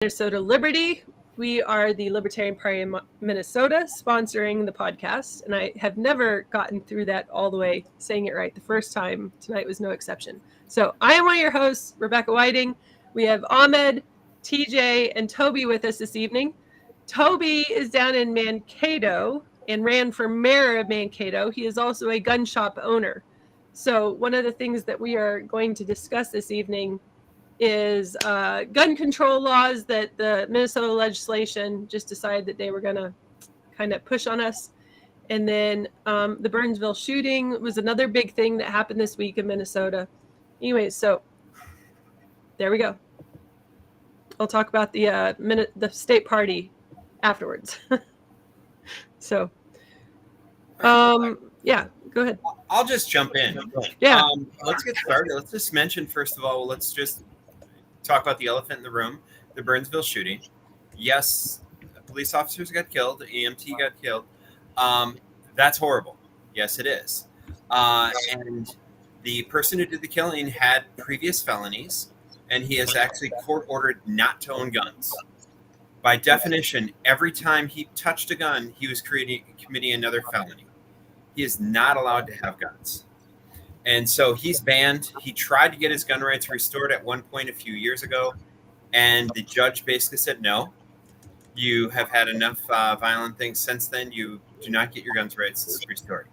Minnesota Liberty. We are the Libertarian Party of Minnesota, sponsoring the podcast, and I have never gotten through that all the way, saying it right the first time. Tonight was no exception. So I am one of your hosts, Rebecca Whiting. We have Ahmed, TJ, and Toby with us this evening. Toby is down in Mankato and ran for mayor of Mankato. He is also a gun shop owner. So one of the things that we are going to discuss this evening is gun control laws that the Minnesota legislation just decided that they were going to kind of push on us. And then the Burnsville shooting was another big thing that happened this week in Minnesota. Anyways, so there we go. I'll talk about the state party afterwards. So, yeah, go ahead. I'll just jump in. Yeah. Let's get started. Let's just mention, first of all, let's just talk about the elephant in the room, the Burnsville shooting. Yes, police officers got killed. EMT got killed. That's horrible. Yes, it is. And the person who did the killing had previous felonies, and he is actually court-ordered not to own guns. By definition, every time he touched a gun, he was committing another felony. He is not allowed to have guns. And so he's banned. He tried to get his gun rights restored at one point a few years ago, and the judge basically said, no, you have had enough violent things since then. You do not get your guns rights restored.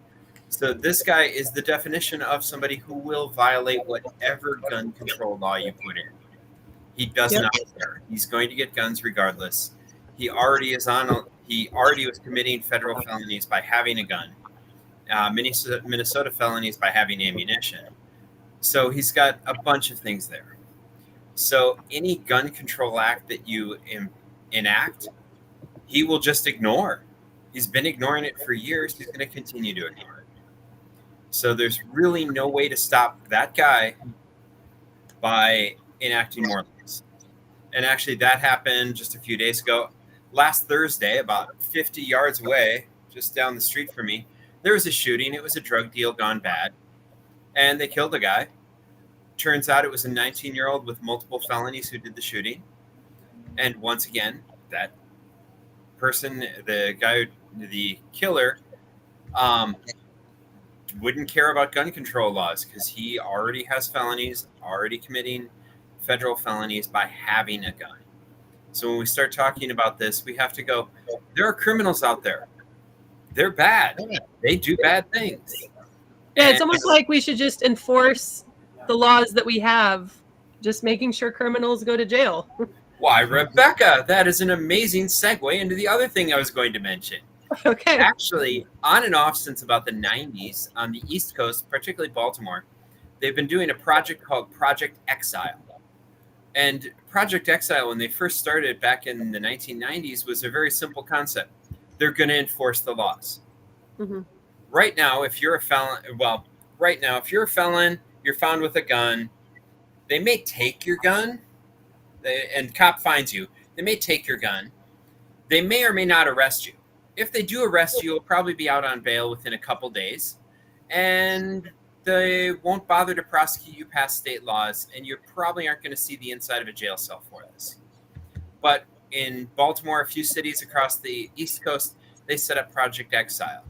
So this guy is the definition of somebody who will violate whatever gun control law you put in. He does not care. He's going to get guns regardless. He already was committing federal felonies by having a gun. Minnesota felonies by having ammunition. So he's got a bunch of things there. So any gun control act that you enact, he will just ignore. He's been ignoring it for years. He's going to continue to ignore it. So there's really no way to stop that guy by enacting more laws. And actually that happened just a few days ago. Last Thursday, about 50 yards away, just down the street from me, there was a shooting. It was a drug deal gone bad, and they killed a guy. Turns out it was a 19-year-old with multiple felonies who did the shooting. And once again, that person, the killer, wouldn't care about gun control laws because he already has felonies, already committing federal felonies by having a gun. So when we start talking about this, we have to go, there are criminals out there. They're bad. They do bad things. Yeah, it's almost like we should just enforce the laws that we have, just making sure criminals go to jail. Why, Rebecca, that is an amazing segue into the other thing I was going to mention. Okay. Actually, on and off since about the 90s on the East Coast, particularly Baltimore, they've been doing a project called Project Exile. And Project Exile, when they first started back in the 1990s, was a very simple concept. They're going to enforce the laws. Mm-hmm. Right now, if you're a felon, you're found with a gun, they may take your gun, and cop finds you. They may take your gun. They may or may not arrest you. If they do arrest you, you'll probably be out on bail within a couple days, and they won't bother to prosecute you past state laws, and you probably aren't going to see the inside of a jail cell for this. But in Baltimore, a few cities across the East Coast, they set up Project Exile.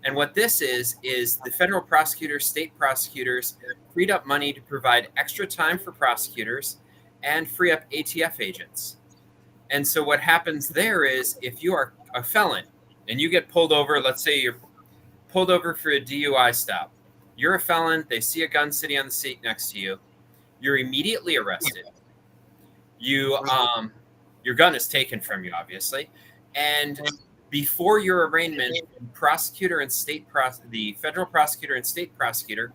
And what this is the federal prosecutors, state prosecutors freed up money to provide extra time for prosecutors and free up ATF agents. And so what happens there is if you are a felon and you get pulled over, let's say you're pulled over for a DUI stop. You're a felon. They see a gun sitting on the seat next to you. You're immediately arrested. Your gun is taken from you, obviously. And before your arraignment, the federal prosecutor and state prosecutor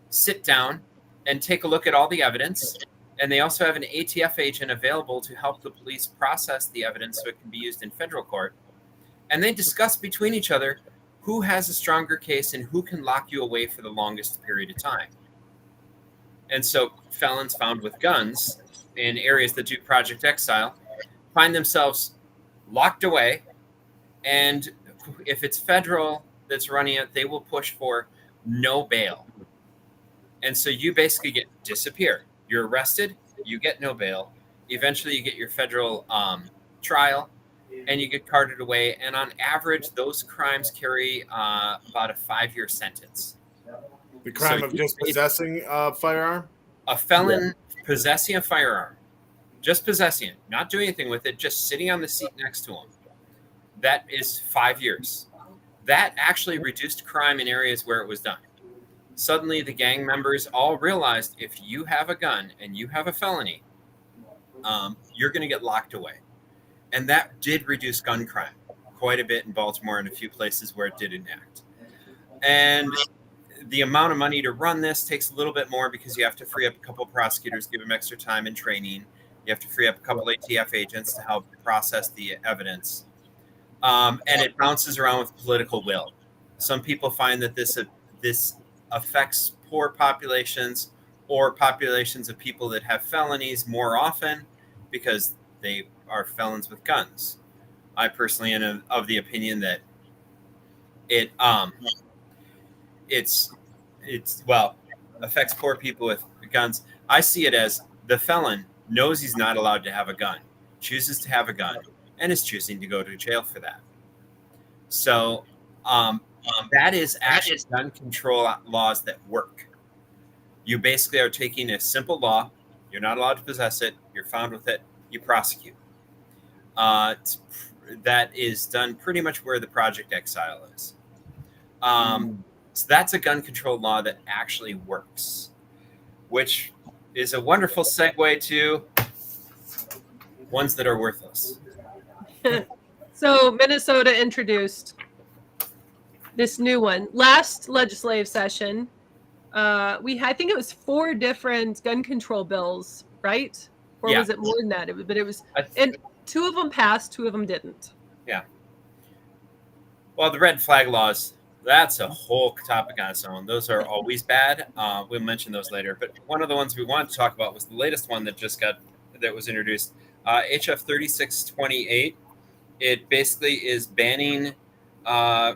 sit down and take a look at all the evidence. And they also have an ATF agent available to help the police process the evidence so it can be used in federal court. And they discuss between each other who has a stronger case and who can lock you away for the longest period of time. And so felons found with guns in areas that do Project Exile find themselves locked away. And if it's federal that's running it, they will push for no bail. And so you basically disappear. You're arrested, you get no bail. Eventually, you get your federal trial, and you get carted away. And on average, those crimes carry about a 5-year sentence. The crime of just possessing a firearm? A felon possessing a firearm, just possessing it, not doing anything with it, just sitting on the seat next to him. That is 5 years. That actually reduced crime in areas where it was done. Suddenly, the gang members all realized if you have a gun and you have a felony, you're going to get locked away. And that did reduce gun crime quite a bit in Baltimore and a few places where it did enact. And the amount of money to run this takes a little bit more because you have to free up a couple of prosecutors, give them extra time and training. You have to free up a couple of ATF agents to help process the evidence. And it bounces around with political will. Some people find that this affects poor populations or populations of people that have felonies more often because they are felons with guns. I personally am of the opinion that it affects poor people with guns. I see it as the felon knows he's not allowed to have a gun, chooses to have a gun, and is choosing to go to jail for that. So that is actually gun control laws that work. You basically are taking a simple law. You're not allowed to possess it. You're found with it. You prosecute. That is done pretty much where the Project Exile is. So that's a gun control law that actually works, which is a wonderful segue to ones that are worthless. So Minnesota introduced this new one last legislative session. I think it was 4 different gun control bills, right? Or was it more than that? And 2 of them passed, 2 of them didn't. Yeah. Well, the red flag laws, that's a whole topic on its own. Those are always bad. We'll mention those later. But one of the ones we wanted to talk about was the latest one that was introduced, HF 3628. It basically is banning a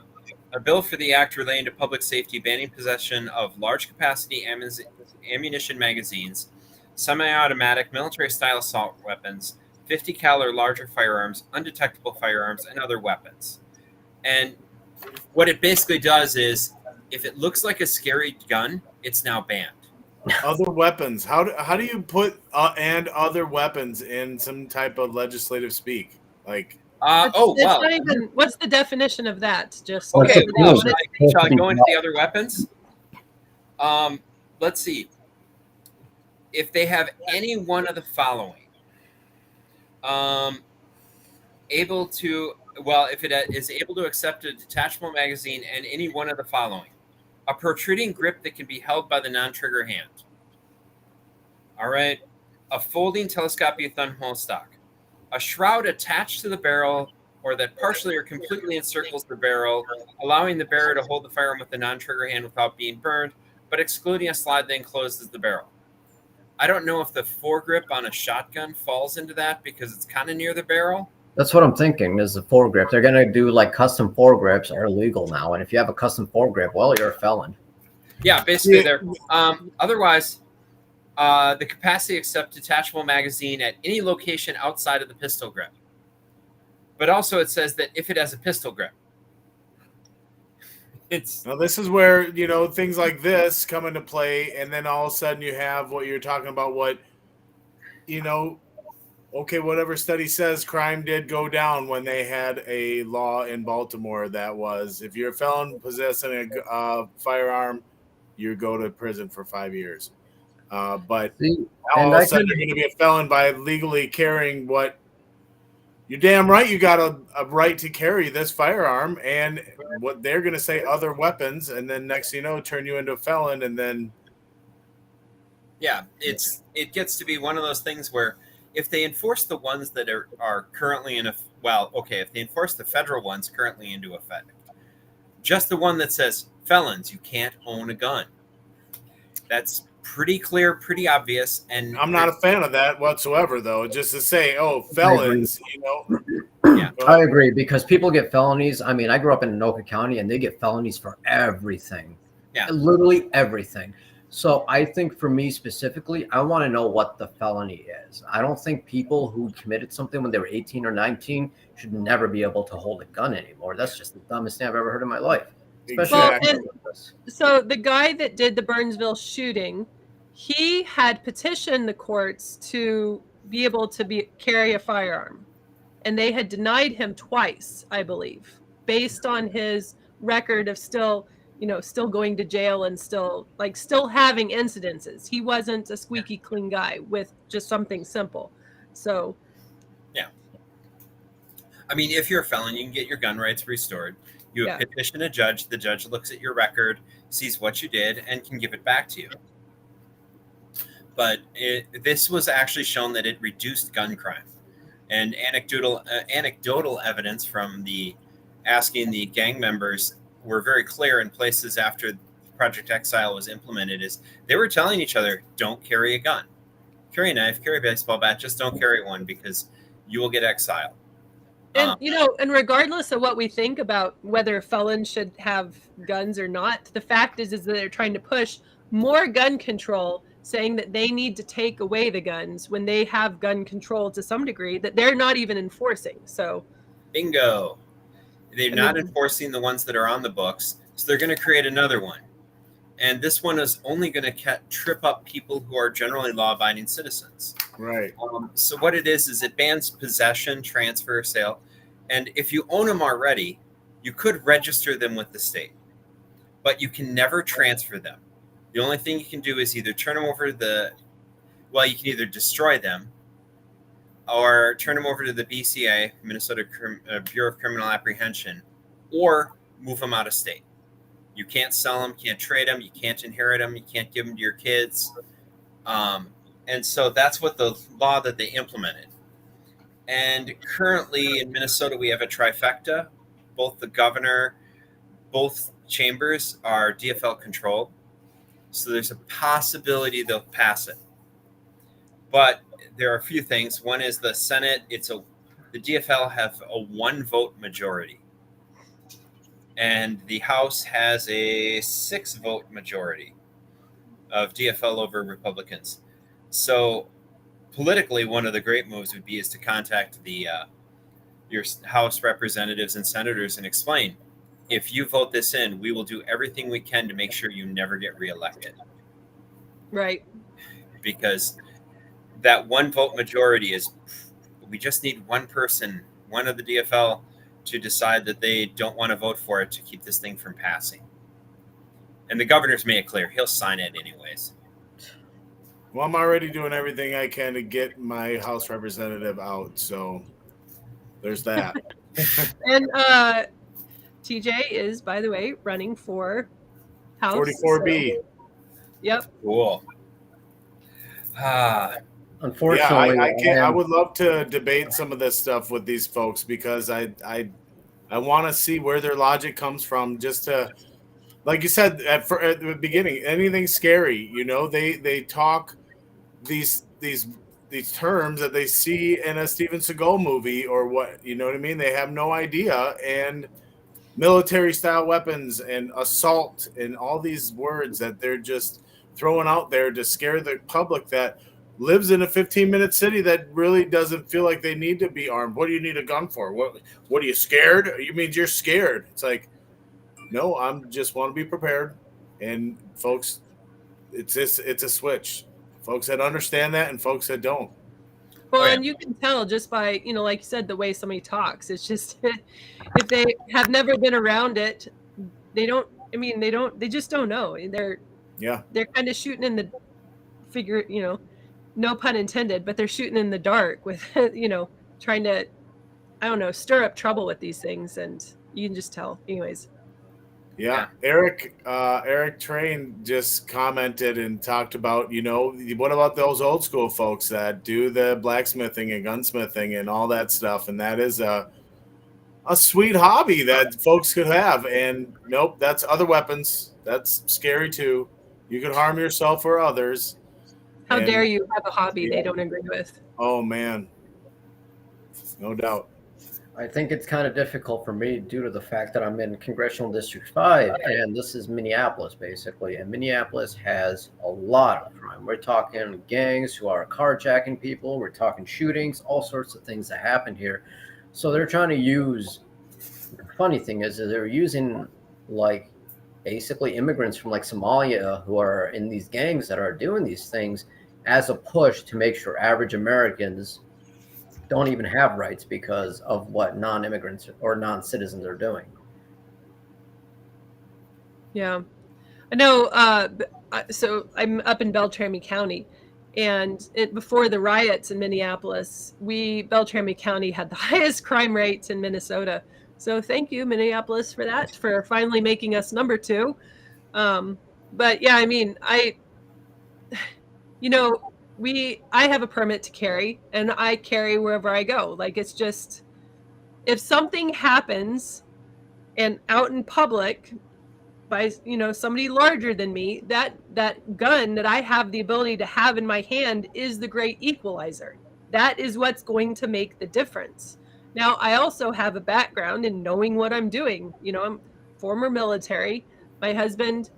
bill for the act relating to public safety, banning possession of large capacity ammunition magazines, semi-automatic military-style assault weapons, 50 cal or larger firearms, undetectable firearms, and other weapons. And what it basically does is, if it looks like a scary gun, it's now banned. Other weapons. How do you put and other weapons in some type of legislative speak? Like, not even, what's the definition of that? Just okay. Shall I go into the other weapons? Let's see. If they have any one of the following, if it is able to accept a detachable magazine and any one of the following: a protruding grip that can be held by the non-trigger hand. All right. A folding telescopic thumb-hole stock. A shroud attached to the barrel or that partially or completely encircles the barrel, allowing the bearer to hold the firearm with the non-trigger hand without being burned, but excluding a slide that encloses the barrel. I don't know if the foregrip on a shotgun falls into that because it's kind of near the barrel. That's what I'm thinking is the foregrip. They're going to do like custom foregrips are illegal now. And if you have a custom foregrip, well, you're a felon. Yeah, basically they're otherwise the capacity to accept detachable magazine at any location outside of the pistol grip. But also it says that if it has a pistol grip. Now this is where, things like this come into play, and then all of a sudden you have what you're talking about, whatever study says crime did go down when they had a law in Baltimore that was, if you're a felon possessing a firearm, you go to prison for 5 years. But all of a sudden you're going to be a felon by legally carrying what you're damn right you got a right to carry this firearm, and what they're going to say other weapons, and then next thing you know, turn you into a felon, and then it gets to be one of those things where if they enforce the ones that are currently if they enforce the federal ones currently into effect, just the one that says felons, you can't own a gun. That's pretty clear, pretty obvious, and I'm not a fan of that whatsoever, though. Just to say, felons, Yeah, I agree, because people get felonies. I mean, I grew up in Anoka County, and they get felonies for everything. Yeah, literally everything. So I think for me specifically, I want to know what the felony is. I don't think people who committed something when they were 18 or 19 should never be able to hold a gun anymore. That's just the dumbest thing I've ever heard in my life. Especially Well, Exactly. and so the guy that did the Burnsville shooting, he had petitioned the courts to be able to carry a firearm, and they had denied him twice, I believe, based on his record of still going to jail and still having incidences. He wasn't a squeaky clean guy with just something simple. So Yeah. I mean, if you're a felon, you can get your gun rights restored. You petition a judge. The judge looks at your record, sees what you did, and can give it back to you. But this was actually shown that it reduced gun crime. And anecdotal evidence from asking the gang members were very clear in places after Project Exile was implemented is they were telling each other, don't carry a gun. Carry a knife, carry a baseball bat, just don't carry one because you will get exiled. And, and regardless of what we think about whether felons should have guns or not, the fact is that they're trying to push more gun control, saying that they need to take away the guns when they have gun control to some degree that they're not even enforcing. So, bingo. They're not enforcing the ones that are on the books, so they're going to create another one. And this one is only going to trip up people who are generally law-abiding citizens. Right. So what it is it bans possession, transfer, sale. And if you own them already, you could register them with the state. But you can never transfer them. The only thing you can do is either turn them over to you can either destroy them or turn them over to the BCA, Minnesota Bureau of Criminal Apprehension, or move them out of state. You can't sell them, can't trade them, you can't inherit them, you can't give them to your kids. And so that's what the law that they implemented. And currently in Minnesota, we have a trifecta. Both the governor, both chambers are DFL controlled. So there's a possibility they'll pass it. But there are a few things. One is the Senate, the DFL have a 1-vote majority. And the House has a 6-vote majority of DFL over Republicans. So politically, one of the great moves would be to contact your House representatives and senators and explain, if you vote this in, we will do everything we can to make sure you never get reelected. Right. Because that 1-vote majority we just need one person, one of the DFL, to decide that they don't want to vote for it to keep this thing from passing. And the governor's made it clear he'll sign it anyways. Well, I'm already doing everything I can to get my House representative out, so there's that. And TJ is, by the way, running for House 44B. So, yep. Cool. Unfortunately, I would love to debate some of this stuff with these folks because I want to see where their logic comes from. Just to, like you said at the beginning, anything scary, they talk these terms that they see in a Steven Seagal movie or what, you know what I mean? They have no idea. And military style weapons and assault and all these words that they're just throwing out there to scare the public that lives in a 15-minute city that really doesn't feel like they need to be armed. What do you need a gun for? What are you scared? You mean you're scared? It's like, no, I'm just want to be prepared. And folks, it's a switch. Folks that understand that and folks that don't. Well, and you can tell just by, like you said, the way somebody talks. It's just if they have never been around it, they just don't know. They're kind of shooting in the figure, no pun intended, but they're shooting in the dark with, trying to, I don't know, stir up trouble with these things. And you can just tell. Anyways. Yeah. Eric Train just commented and talked about, what about those old school folks that do the blacksmithing and gunsmithing and all that stuff? And that is a sweet hobby that folks could have. And nope, that's other weapons. That's scary too. You could harm yourself or others. How dare you have a hobby they don't agree with? Oh, man. No doubt. I think it's kind of difficult for me due to the fact that I'm in Congressional District 5, and this is Minneapolis, basically. And Minneapolis has a lot of crime. We're talking gangs who are carjacking people. We're talking shootings, all sorts of things that happen here. So they're trying to use, the funny thing is that they're using, like, basically immigrants from, like, Somalia who are in these gangs that are doing these things as a push to make sure average Americans don't even have rights because of what non-immigrants or non-citizens are doing. Yeah, I know. So I'm up in Beltrami County, and before the riots in Minneapolis, Beltrami County had the highest crime rates in Minnesota. So thank you, Minneapolis, for that, for finally making us number 2. But yeah, I mean, I have a permit to carry, and I carry wherever I go. Like, it's just, if something happens and out in public by somebody larger than me, that gun that I have the ability to have in my hand is the great equalizer. That is what's going to make the difference. Now, I also have a background in knowing what I'm doing. I'm former military. My husband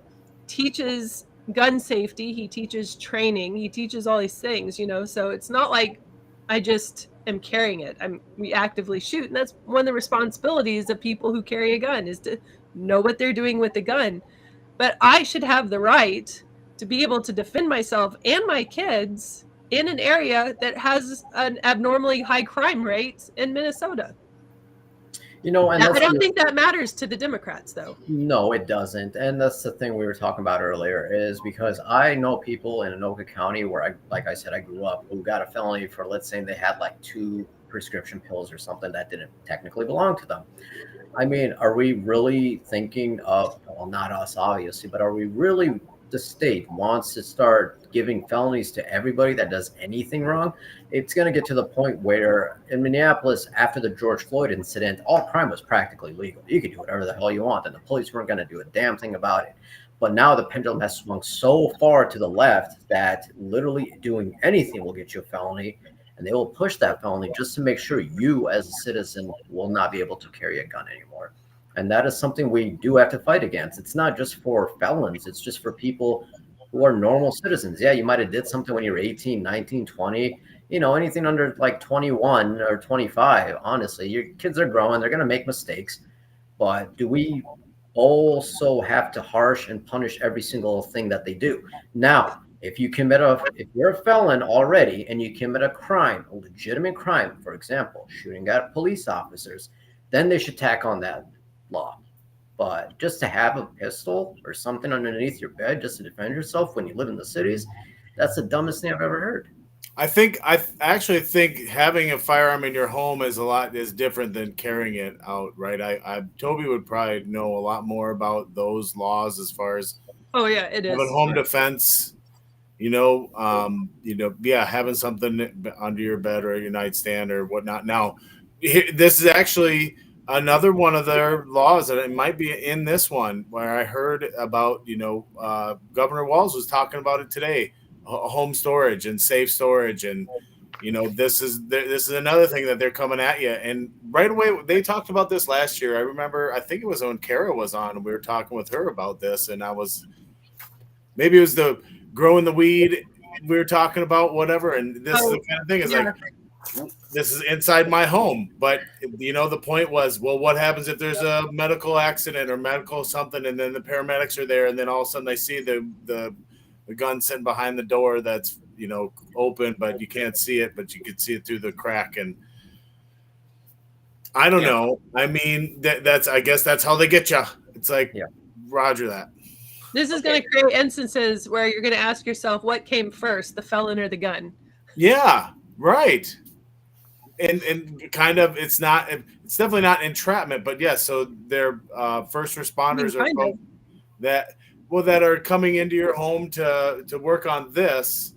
teaches gun safety, he teaches training, he teaches all these things, so it's not like I just am carrying it. We actively shoot, and that's one of the responsibilities of people who carry a gun, is to know what they're doing with the gun. But I should have the right to be able to defend myself and my kids in an area that has an abnormally high crime rate in Minnesota. And I don't think that matters to the Democrats, though. No, it doesn't. And that's the thing we were talking about earlier, is because I know people in Anoka County where, like I said, I grew up, who got a felony for, let's say, they had like 2 prescription pills or something that didn't technically belong to them. I mean, are we really thinking of, well, not us, obviously, but are we really, the state wants to start giving felonies to everybody that does anything wrong? It's going to get to the point where in Minneapolis, after the George Floyd incident, all crime was practically legal. You could do whatever the hell you want, and the police weren't going to do a damn thing about it. But now the pendulum has swung so far to the left that literally doing anything will get you a felony, and they will push that felony just to make sure you as a citizen will not be able to carry a gun anymore. And that is something we do have to fight against. It's not just for felons. It's just for people who are normal citizens. Yeah, you might have did something when you were 18, 19, 20, anything under like 21 or 25. Honestly, your kids are growing. They're going to make mistakes. But do we also have to harsh and punish every single thing that they do? Now, if you're a felon already and you commit a crime, a legitimate crime, for example, shooting at police officers, then they should tack on that law. But just to have a pistol or something underneath your bed just to defend yourself when you live in the cities, that's the dumbest thing I've ever heard. I actually think having a firearm in your home is different than carrying it out, right? Toby would probably know a lot more about those laws as far as it is having home defense. Having something under your bed or your nightstand or whatnot. Now, this is actually another one of their laws, and it might be in this one where I heard about, Governor Walz was talking about it today, home storage and safe storage. And, this is another thing that they're coming at you. And right away, they talked about this last year. I remember, I think it was when Kara was on, and we were talking with her about this. And maybe it was the growing the weed we were talking about, whatever. And this is the kind of thing is like, this is inside my home. But, the point was, well, what happens if there's a medical accident or medical something, and then the paramedics are there, and then all of a sudden they see the gun sitting behind the door that's, open, but you can't see it, but you can see it through the crack. And I don't know. I mean, I guess that's how they get you. It's like, Roger that. This is going to create instances where you're going to ask yourself, what came first, the felon or the gun? Yeah, right. And kind of, it's definitely not entrapment, but yes. So they're first responders that are coming into your home to work on this,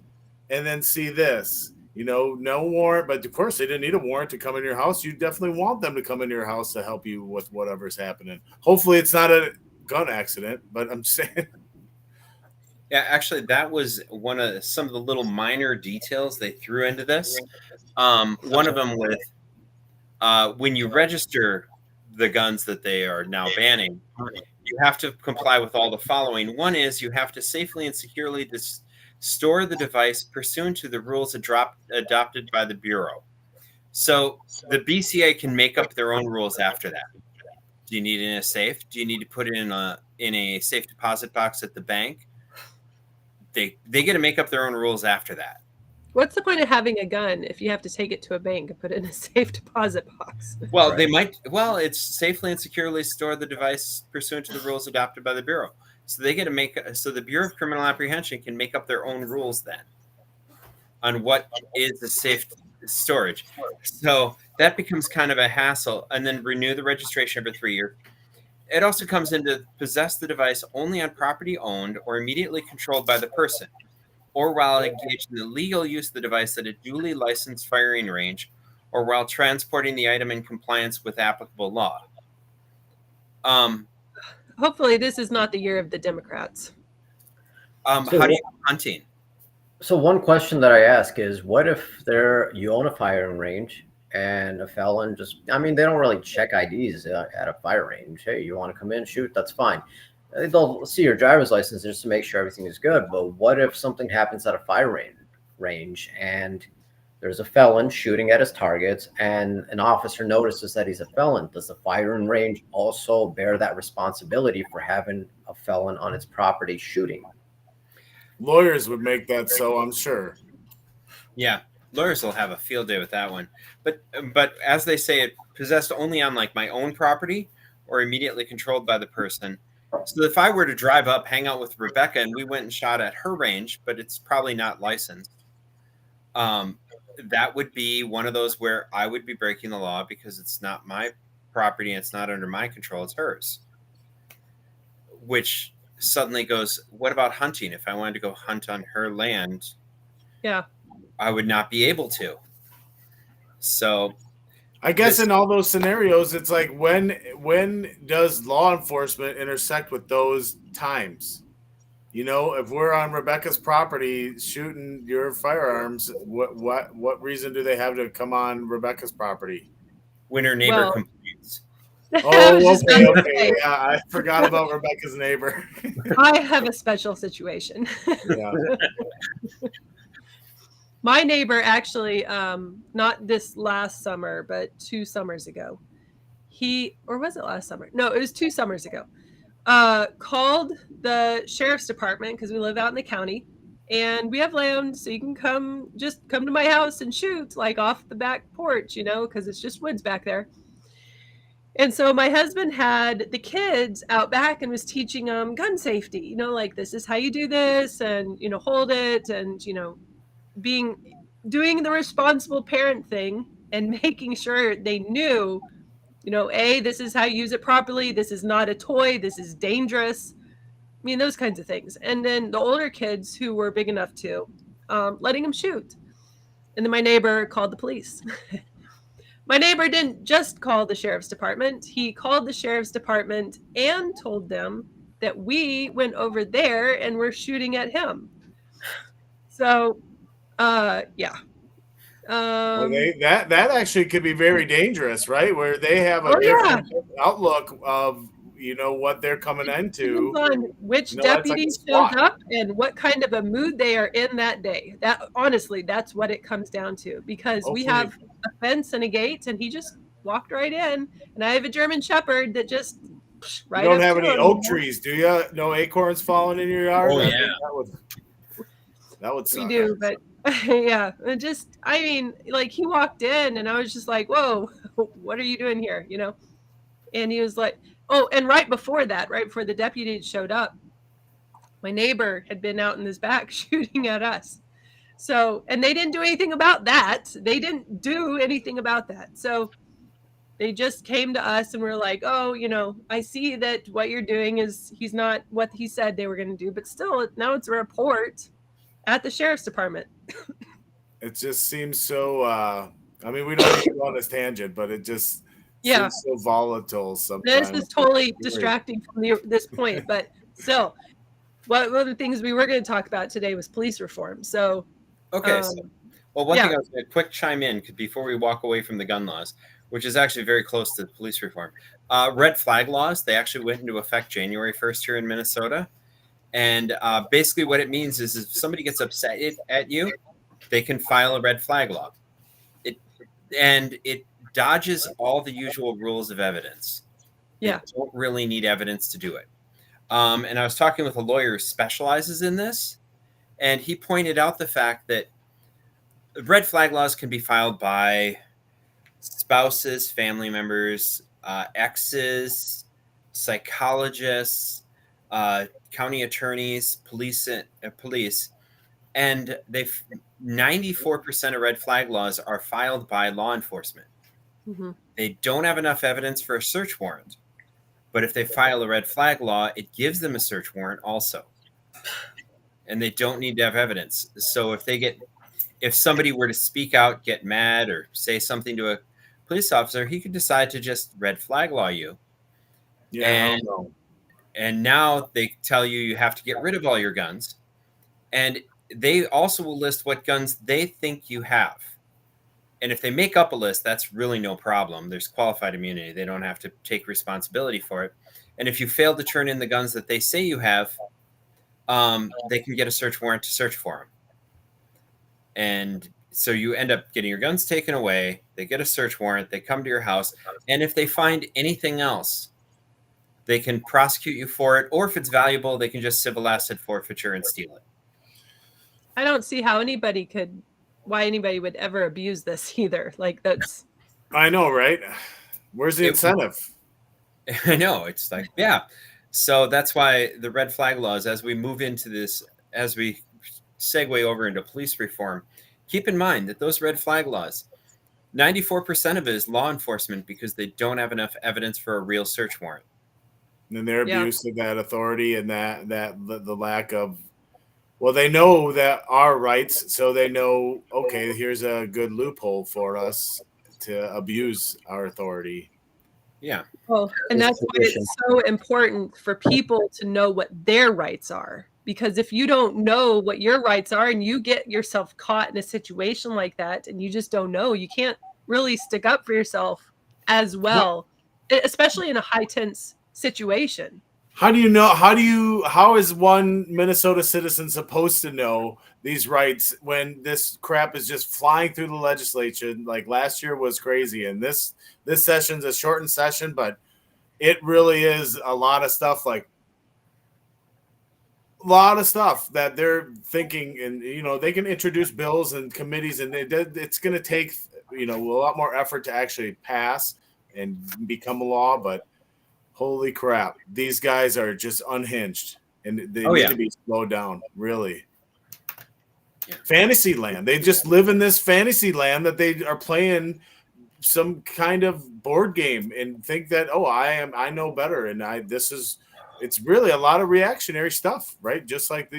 and then see this. No warrant, but of course they didn't need a warrant to come in your house. You definitely want them to come into your house to help you with whatever's happening. Hopefully it's not a gun accident, but I'm saying. Yeah, actually, that was some of the little minor details they threw into this. One of them when you register the guns that they are now banning, you have to comply with all the following. One is you have to safely and securely store the device pursuant to the rules adopted by the Bureau. So the BCA can make up their own rules after that. Do you need it in a safe? Do you need to put it in a safe deposit box at the bank? They get to make up their own rules after that. What's the point of having a gun if you have to take it to a bank and put it in a safe deposit box? Well, they might. Well, it's safely and securely store the device pursuant to the rules adopted by the Bureau. So they get to make. So the Bureau of Criminal Apprehension can make up their own rules then on what is a safe storage. So that becomes kind of a hassle. And then renew the registration every 3 years. It also comes into possess the device only on property owned or immediately controlled by the person, or while engaged in the legal use of the device at a duly licensed firing range, or while transporting the item in compliance with applicable law. Hopefully, this is not the year of the Democrats. How do you do hunting? So one question that I ask is, what if you own a firing range and a felon they don't really check IDs at a fire range. Hey, you want to come in, shoot? That's fine. They'll see your driver's license just to make sure everything is good. But what if something happens at a fire range and there's a felon shooting at his targets and an officer notices that he's a felon? Does the firing range also bear that responsibility for having a felon on its property shooting? Lawyers would make that so, I'm sure. Yeah, lawyers will have a field day with that one. But as they say, it possessed only on like my own property or immediately controlled by the person. So if I were to drive up, hang out with Rebecca, and we went and shot at her range, but it's probably not licensed, that would be one of those where I would be breaking the law because it's not my property and it's not under my control, it's hers. Which suddenly goes, what about hunting? If I wanted to go hunt on her land, yeah, I would not be able to. So I guess in all those scenarios, it's like when does law enforcement intersect with those times? You know, if we're on Rebecca's property shooting your firearms, what reason do they have to come on Rebecca's property? When her neighbor complains. Oh, okay. Yeah, I forgot about Rebecca's neighbor. I have a special situation. Yeah. My neighbor actually, not this last summer, but 2 summers ago, or was it last summer? No, it was 2 summers ago, called the sheriff's department because we live out in the county and we have land, so you can come to my house and shoot like off the back porch, because it's just woods back there. And so my husband had the kids out back and was teaching them gun safety, like this is how you do this and, hold it and, doing the responsible parent thing and making sure they knew, this is how you use it properly. This is not a toy. This is dangerous. I mean, those kinds of things. And then the older kids who were big enough to, letting them shoot. And then my neighbor called the police. My neighbor didn't just call the sheriff's department. He called the sheriff's department and told them that we went over there and were shooting at him. So, yeah. Well, that actually could be very dangerous, right? Where they have a different outlook of what they're coming into. On which deputy shows up and what kind of a mood they are in that day. That honestly, that's what it comes down to. Because we have a fence and a gate, and he just walked right in. And I have a German Shepherd that just right. You don't have any oak trees, do you? No acorns falling in your yard. Oh yeah, that would suck. We do, but yeah, like he walked in, and I was just like, "Whoa, what are you doing here?" And he was like. Oh, and right before the deputy showed up, my neighbor had been out in his back shooting at us. So, and they didn't do anything about that. So they just came to us and were like, oh, I see that what you're doing he's not what he said they were going to do, but still now it's a report at the sheriff's department. It just seems so, we don't have to go on this tangent, but it just... Yeah, so volatile sometimes. This is totally distracting from this point, but still, one of the things we were going to talk about today was police reform. So, okay. One thing I was going to quick chime in before we walk away from the gun laws. which is actually very close to police reform. Red flag laws, they actually went into effect January 1st here in Minnesota. And basically what it means is if somebody gets upset at you, they can file a red flag law. It dodges all the usual rules of evidence. Yeah. They don't really need evidence to do it. And I was talking with a lawyer who specializes in this, and he pointed out the fact that red flag laws can be filed by spouses, family members, exes, psychologists, county attorneys, police, and 94% of red flag laws are filed by law enforcement. Mm-hmm. They don't have enough evidence for a search warrant, but if they file a red flag law, it gives them a search warrant also, and they don't need to have evidence. So if somebody were to speak out, get mad, or say something to a police officer, he could decide to just red flag law you. Yeah. And now they tell you have to get rid of all your guns. And they also will list what guns they think you have. And if they make up a list, that's really no problem. There's qualified immunity. They don't have to take responsibility for it. And if you fail to turn in the guns that they say you have, they can get a search warrant to search for them. And so you end up getting your guns taken away. They get a search warrant. They come to your house. And if they find anything else, they can prosecute you for it. Or if it's valuable, they can just civil asset forfeiture and steal it. I don't see how why anybody would ever abuse this either. Like that's. I know, right? Where's the incentive? I know. It's like, yeah. So that's why the red flag laws, as we move into this, as we segue over into police reform, keep in mind that those red flag laws, 94% of it is law enforcement because they don't have enough evidence for a real search warrant. And their abuse of that authority and the lack of, well, they know that our rights, so they know, okay, here's a good loophole for us to abuse our authority. Yeah. Well, and that's why it's so important for people to know what their rights are. Because if you don't know what your rights are and you get yourself caught in a situation like that and you just don't know, you can't really stick up for yourself as well, especially in a high tense situation. How do you know? How is one Minnesota citizen supposed to know these rights when this crap is just flying through the legislature? Like last year was crazy, and this session's a shortened session, but it really is a lot of stuff. Like a lot of stuff that they're thinking, and they can introduce bills and committees, and it's going to take a lot more effort to actually pass and become a law, but. Holy crap. These guys are just unhinged and they need to be slowed down. Really. Yeah. Fantasy land. They just live in this fantasy land that they are playing some kind of board game and think that, I know better. And it's really a lot of reactionary stuff, right? Just like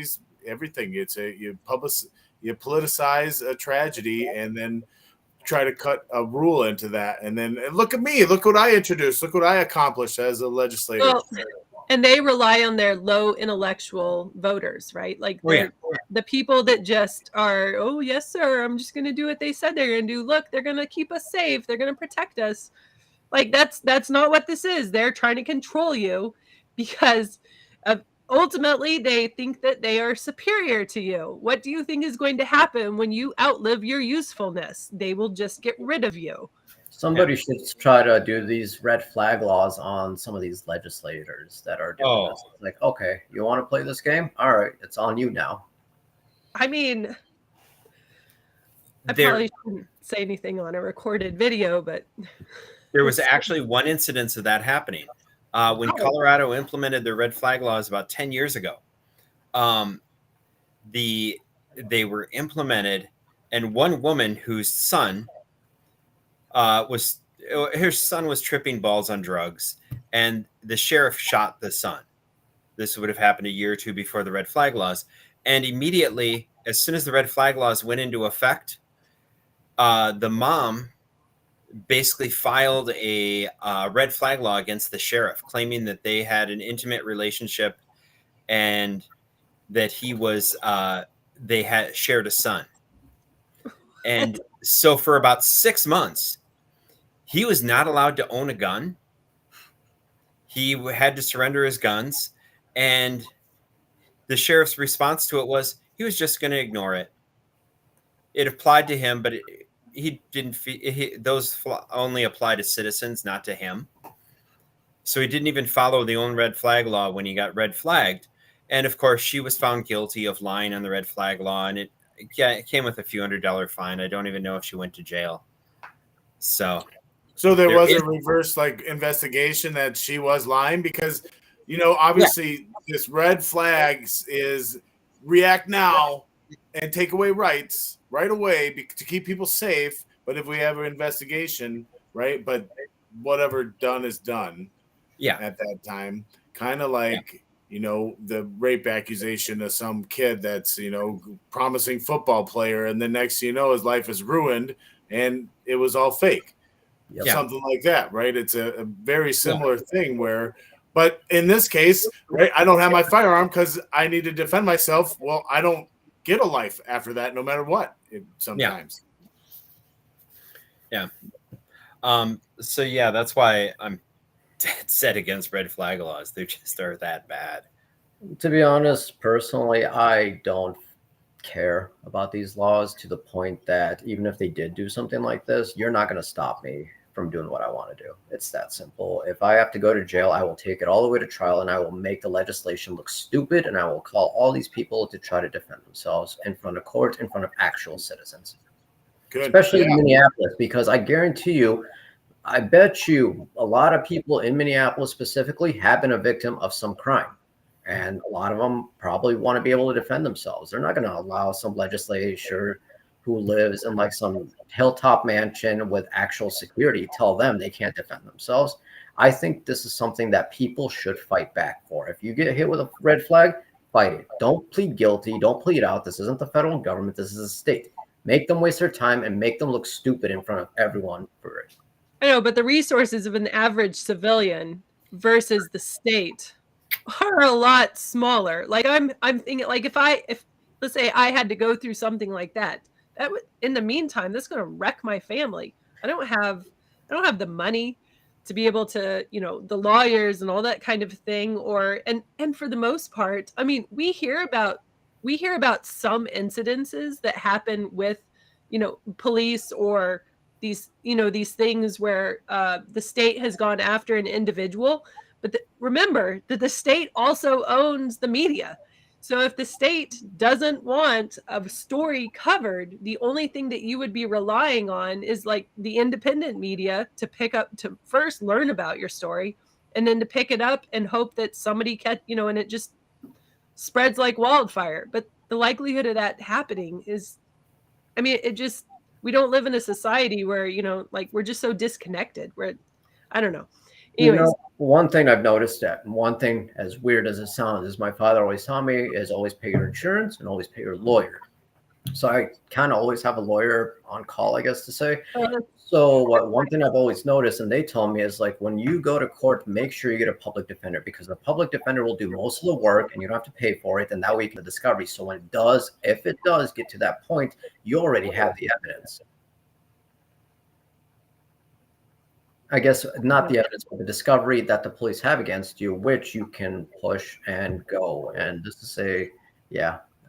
everything. It's you politicize a tragedy and then try to cut a rule into that, and then look at me, look what I introduced, look what I accomplished as a legislator. Well, and they rely on their low intellectual voters, right? Like the people that just are, oh yes sir, I'm just going to do what they said they're going to do. Look, they're going to keep us safe, they're going to protect us. Like that's not what this is. They're trying to control you because ultimately they think that they are superior to you. What do you think is going to happen when you outlive your usefulness? They will just get rid of you. Somebody should try to do these red flag laws on some of these legislators that are doing this. Like, okay, you want to play this game? All right, it's on you now. I mean, I probably shouldn't say anything on a recorded video, but there was actually one incidence of that happening. When Colorado implemented their red flag laws about 10 years ago, they were implemented, and one woman whose son was tripping balls on drugs, and the sheriff shot the son. This would have happened a year or two before the red flag laws, and immediately, as soon as the red flag laws went into effect, the mom basically filed a red flag law against the sheriff, claiming that they had an intimate relationship and that they had shared a son. And so for about 6 months, He was not allowed to own a gun. He had to surrender his guns, and the sheriff's response to it was he was just going to ignore it. It applied to him, but he didn't. Those only apply to citizens, not to him. So he didn't even follow the own red flag law when he got red flagged. And of course, she was found guilty of lying on the red flag law, and it came with a few $100 fine. I don't even know if she went to jail. So there was a reverse investigation that she was lying because, obviously this red flags is react now and take away rights right away to keep people safe. But if we have an investigation, right? But whatever done is done. Yeah. At that time, kind of like, the rape accusation of some kid that's, promising football player. And the next, his life is ruined and it was all fake. Yep. Something like that, right? It's a very similar thing but in this case, right, I don't have my firearm because I need to defend myself. Well, I don't get a life after that, no matter what, sometimes. Yeah. So, that's why I'm dead set against red flag laws. They just are that bad. To be honest, personally, I don't care about these laws to the point that even if they did do something like this, you're not going to stop me from doing what I want to do. It's that simple. If I have to go to jail, I will take it all the way to trial and I will make the legislation look stupid and I will call all these people to try to defend themselves in front of court, in front of actual citizens. Good. Especially in Minneapolis, because I guarantee you, I bet you a lot of people in Minneapolis specifically have been a victim of some crime. And a lot of them probably want to be able to defend themselves. They're not going to allow some legislature who lives in some hilltop mansion with actual security tell them they can't defend themselves. I think this is something that people should fight back for. If you get hit with a red flag, fight it. Don't plead guilty. Don't plead out. This isn't the federal government. This is a state. Make them waste their time and make them look stupid in front of everyone for it. I know, but the resources of an average civilian versus the state are a lot smaller. I'm thinking if let's say I had to go through something like that would, in the meantime, that's going to wreck my family. I don't have the money to be able to, the lawyers and all that kind of thing. And for the most part, I mean, we hear about some incidences that happen with, police or these things where the state has gone after an individual. But remember that the state also owns the media. So if the state doesn't want a story covered, the only thing that you would be relying on is the independent media to pick up, to first learn about your story, and then to pick it up and hope that somebody and it just spreads like wildfire. But the likelihood of that happening is, I mean, we don't live in a society where, we're just so disconnected where, I don't know. Anyways. One thing I've noticed one thing, as weird as it sounds, is my father always taught me is always pay your insurance and always pay your lawyer. So I kind of always have a lawyer on call, I guess to say. So one thing I've always noticed, and they told me, is when you go to court, make sure you get a public defender, because the public defender will do most of the work and you don't have to pay for it. And that way you can get the discovery. So if it does get to that point, you already have the evidence. I guess not the evidence, but the discovery that the police have against you, which you can push and go. And just to say,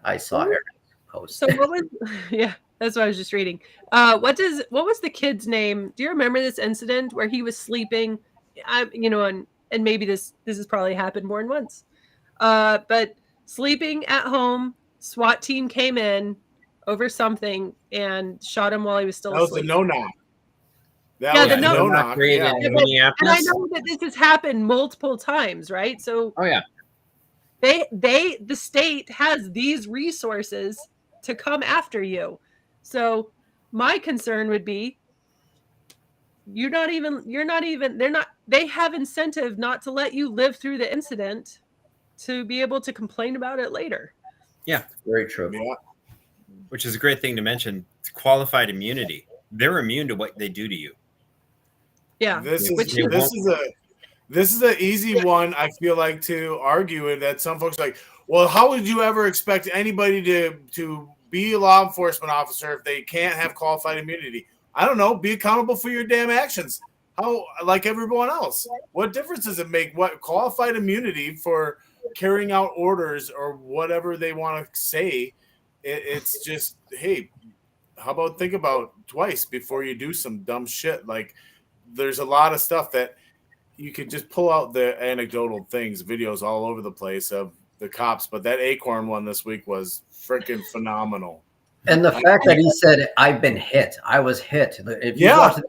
I saw Eric's post. So what was, that's what I was just reading. What was the kid's name? Do you remember this incident where he was sleeping? And maybe this has probably happened more than once. But sleeping at home, SWAT team came in over something and shot him while he was still asleep. That was a no-knock. The no-knock. And I know that this has happened multiple times, right? So the state has these resources to come after you. So my concern would be they have incentive not to let you live through the incident to be able to complain about it later. Yeah. Very true. Yeah. Which is a great thing to mention. It's qualified immunity. They're immune to what they do to you. Yeah. This is an easy one, I feel like, to argue it, that some folks are like, well, how would you ever expect anybody to be a law enforcement officer if they can't have qualified immunity? I don't know. Be accountable for your damn actions. how, like everyone else. What difference does it make? What qualified immunity for carrying out orders or whatever they want to say? It's just, hey, how about think about twice before you do some dumb shit? Like, there's a lot of stuff that you could just pull out the anecdotal things, videos all over the place of the cops, but that Acorn one this week was freaking phenomenal. And the fact that he said, "I've been hit. I was hit." If you watch it,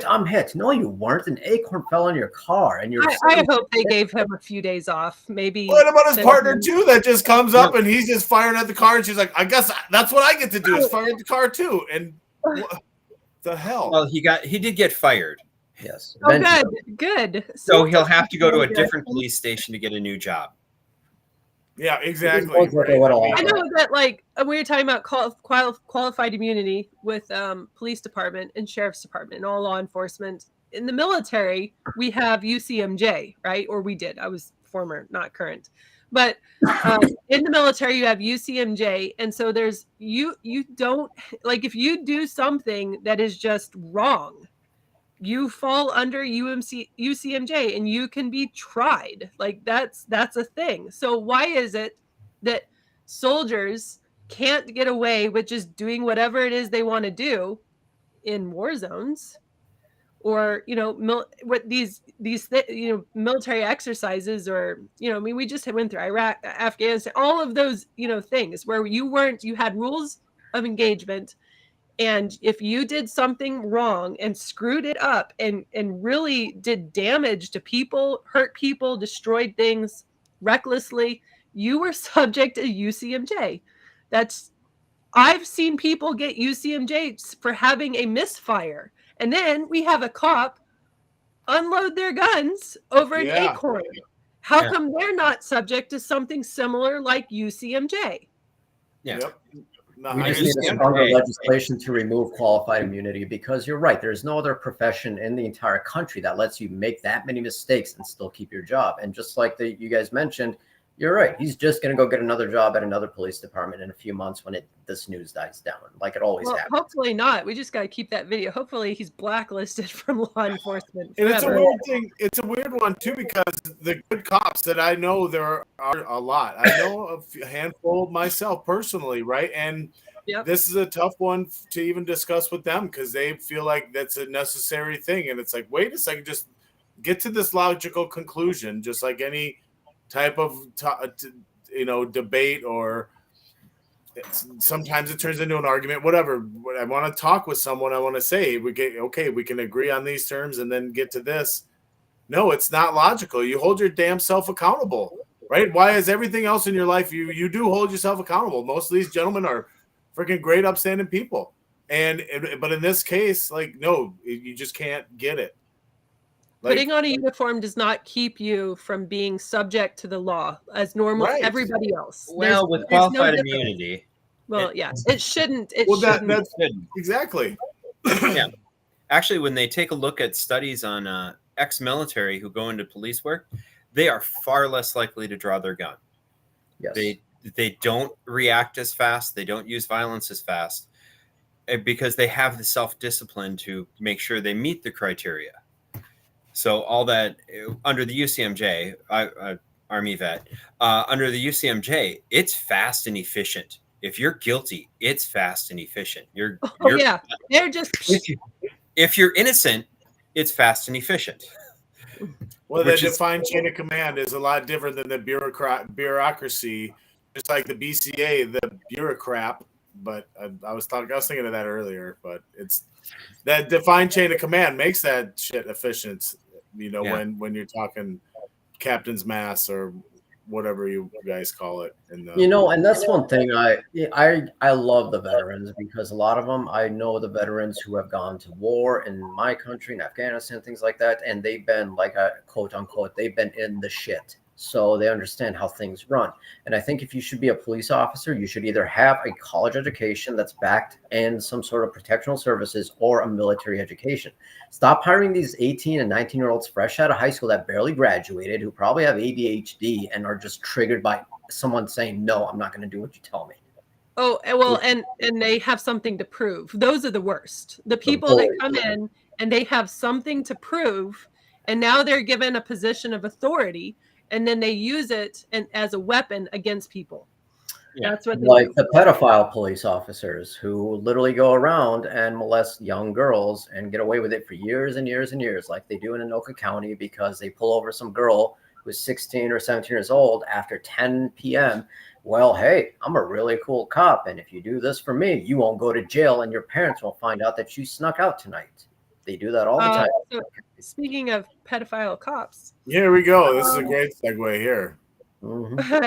I'm hit. No, you weren't. An acorn fell on your car, and you're. I hope they gave him a few days off. Maybe. What about his partner too? That just comes up and he's just firing at the car, and she's like, "I guess that's what I get to do is fire at the car too." And what the hell? Well, he did get fired. Yes. Oh, good. So he'll have to go to a different police station to get a new job. Yeah, exactly. I know that, like, we were talking about qualified immunity with police department and sheriff's department and all law enforcement. In the military, we have UCMJ, right? Or we did. I was former, not current. But in the military, you have UCMJ. And so there's you don't, like, if you do something that is just wrong, you fall under UCMJ and you can be tried. Like, that's a thing. So why is it that soldiers can't get away with just doing whatever it is they want to do in war zones, or what these military exercises, or I mean, we just went through Iraq, Afghanistan, all of those things where you had rules of engagement. And if you did something wrong and screwed it up and really did damage to people, hurt people, destroyed things recklessly, you were subject to UCMJ. I've seen people get UCMJ for having a misfire. And then we have a cop unload their guns over an acorn. How come they're not subject to something similar like UCMJ? Yeah. Yep. No, We just need a stronger legislation to remove qualified immunity, because you're right. There's no other profession in the entire country that lets you make that many mistakes and still keep your job. And just like you guys mentioned, you're right. He's just going to go get another job at another police department in a few months when this news dies down, like it always happens. Hopefully not. We just got to keep that video. Hopefully he's blacklisted from law enforcement. And it's a weird thing. It's a weird one too, because the good cops that I know, there are a lot. I know a handful myself personally, right? And this is a tough one to even discuss with them, because they feel like that's a necessary thing. And it's like, wait a second, just get to this logical conclusion, just like any type of debate, or sometimes it turns into an argument, whatever. I want to talk with someone, I want to say we can agree on these terms and then get to this. No, it's not logical. You hold your damn self accountable, right? Why is everything else in your life you do hold yourself accountable? Most of these gentlemen are freaking great, upstanding people, but in this case, like, no, you just can't get it. Like, putting on a uniform does not keep you from being subject to the law as normal everybody else. Well, with qualified immunity. Well, it shouldn't. That's exactly. Yeah. Actually, when they take a look at studies on ex-military who go into police work, they are far less likely to draw their gun. Yes. They don't react as fast. They don't use violence as fast, because they have the self-discipline to make sure they meet the criteria. So all that under the UCMJ, Army vet, under the UCMJ, it's fast and efficient. If you're guilty, it's fast and efficient. They're just. If you're innocent, it's fast and efficient. Well, the defined chain of command is a lot different than the bureaucracy. Just like the BCA, the bureaucrat. But I was thinking of that earlier. But it's that defined chain of command makes that shit efficient. When you're talking captain's mass or whatever you guys call it. And that's one thing I love the veterans, because a lot of them, I know the veterans who have gone to war in my country, in Afghanistan, things like that, and they've been, like, a quote unquote, they've been in the shit. So they understand how things run. And I think if you should be a police officer, you should either have a college education that's backed in some sort of protectional services, or a military education. Stop hiring these 18 and 19-year-olds fresh out of high school that barely graduated, who probably have ADHD and are just triggered by someone saying, no, I'm not going to do what you tell me. Oh, well, and they have something to prove. Those are the worst. The people that come in and they have something to prove, and now they're given a position of authority, and then they use it as a weapon against people. Yeah. That's what they Like do. the pedophile police officers who literally go around and molest young girls and get away with it for years and years and years, like they do in Anoka County, because they pull over some girl who's 16 or 17 years old after 10 p.m. Well, hey, I'm a really cool cop, and if you do this for me, you won't go to jail, and your parents won't find out that you snuck out tonight. They do that all the time. So speaking of pedophile cops, Here we go. This is a great segue here.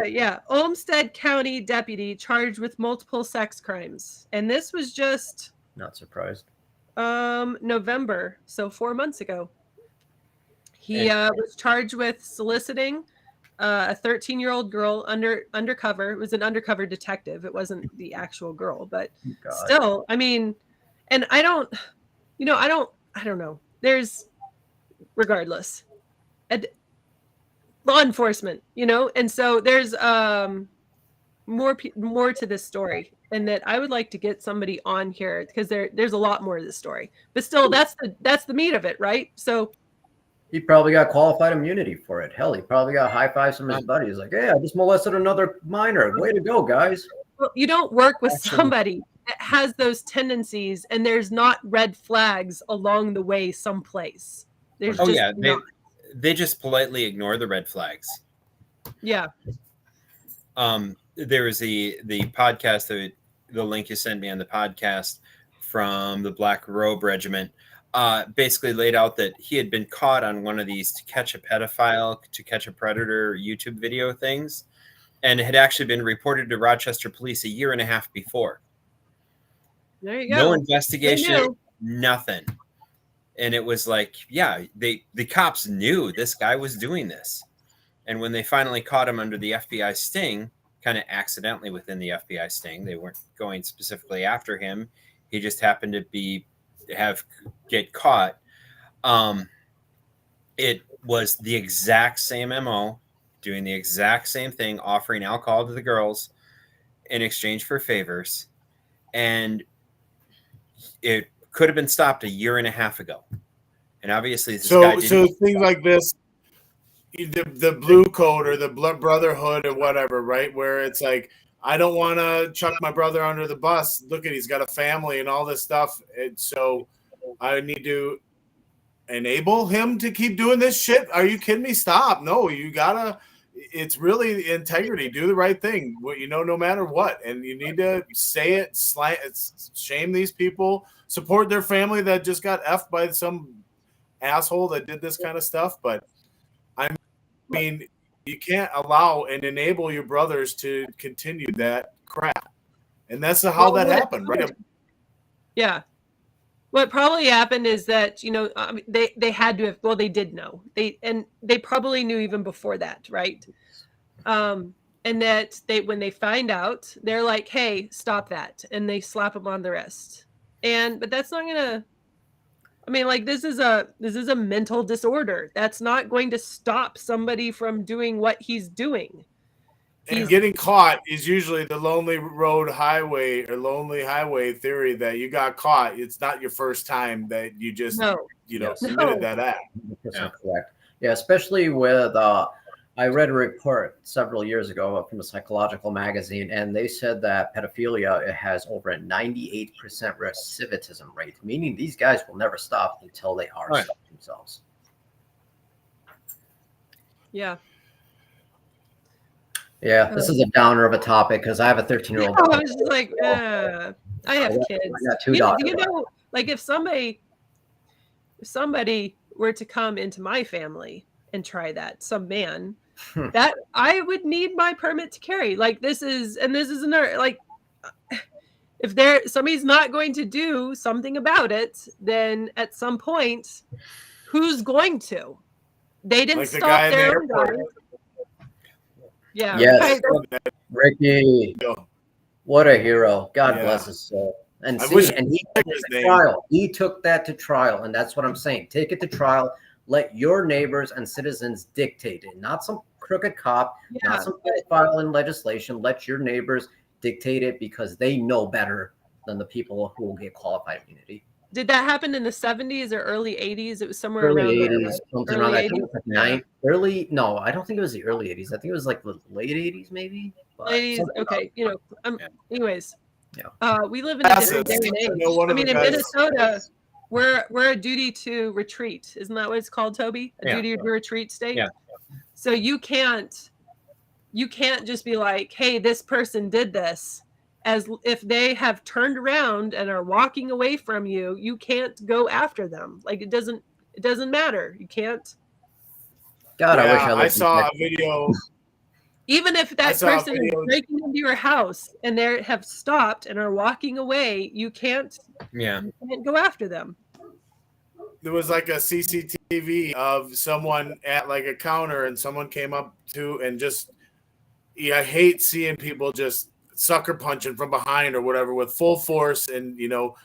yeah, Olmsted County deputy charged with multiple sex crimes, and this was just Not surprised. November, so 4 months ago. He was charged with soliciting a 13-year-old girl undercover. It was an undercover detective. It wasn't the actual girl, but still, I mean, and I don't know. There's, regardless, law enforcement, and so there's more to this story, and that I would like to get somebody on here because there's a lot more to this story. But still, that's the meat of it, right? So he probably got qualified immunity for it. Hell, he probably got high fives from his buddies. Like, hey, I just molested another minor. Way to go, guys. Well, you don't work with somebody that has those tendencies, and there's not red flags along the way someplace. There's they just politely ignore the red flags. Yeah. There was the podcast, the link you sent me on the podcast from the Black Robe Regiment, basically laid out that he had been caught on one of these to catch a pedophile, to catch a predator YouTube video things, and had actually been reported to Rochester police a year and a half before. There you go. No investigation, nothing. And it was like, yeah, the cops knew this guy was doing this. And when they finally caught him under the FBI sting, kind of accidentally within the FBI sting, they weren't going specifically after him. He just happened to get caught. It was the exact same MO, doing the exact same thing, offering alcohol to the girls in exchange for favors. And it could have been stopped a year and a half ago. And obviously this guy didn't. So things like this, the blue code or the brotherhood or whatever, right? Where it's like, I don't want to chuck my brother under the bus. Look he's got a family and all this stuff. And so I need to enable him to keep doing this shit. Are you kidding me? Stop. No, you gotta, it's really integrity. Do the right thing. No matter what. And you need to say it, shame these people, support their family that just got effed by some asshole that did this kind of stuff. But I mean, you can't allow and enable your brothers to continue that crap. And that's how that happened, right? Yeah. What probably happened is that, they had to have, well, they did know. They probably knew even before that, right? And that when they find out, they're like, hey, stop that. And they slap them on the wrist. But that's not going to, this is a mental disorder. That's not going to stop somebody from doing what he's doing. And getting caught is usually the lonely highway theory that you got caught. It's not your first time that you just, submitted that act. Yeah. Correct. Yeah, especially with, I read a report several years ago from a psychological magazine, and they said that pedophilia has over a 98% recidivism rate, meaning these guys will never stop until they are stopped themselves. Yeah. Yeah, this is a downer of a topic because I have a 13-year-old. I was just like, I have kids. I got 2 daughters. Like if somebody were to come into my family and try that, some man, that I would need my permit to carry. Like this is another, like, if somebody's not going to do something about it, then at some point, who's going to? They didn't like stop the their own guy. Yeah. Yes. Ricky. What a hero. God bless his soul. And he took it to trial. He took that to trial. And that's what I'm saying. Take it to trial. Let your neighbors and citizens dictate it. Not some crooked cop, not some pedophile in legislation. Let your neighbors dictate it because they know better than the people who will get qualified immunity. Did that happen in the 70s or early 80s? It was somewhere Early around there, 80s, right? something Early around that. I think 80s? it was like no, I don't think it was the early 80s. I think it was like the late 80s, maybe. But Ladies, something okay, you know, Yeah. anyways, Yeah. we live in a different day Assets. and age. I know one I of mean, the in guys- Minnesota, we're a duty to retreat. Isn't that what it's called, Toby? A Yeah. duty to retreat state. Yeah. So you can't just be like, hey, this person did this. As if they have turned around and are walking away from you, you can't go after them. Like it doesn't matter. You can't. God, I wish Yeah, I I lived in saw a Texas. video. Even if I that saw a person is video- breaking into your house and they have stopped and are walking away, you can't go after them. There was like a CCTV of someone at like a counter, and someone came up to and just, I hate seeing people just sucker punching from behind or whatever with full force and,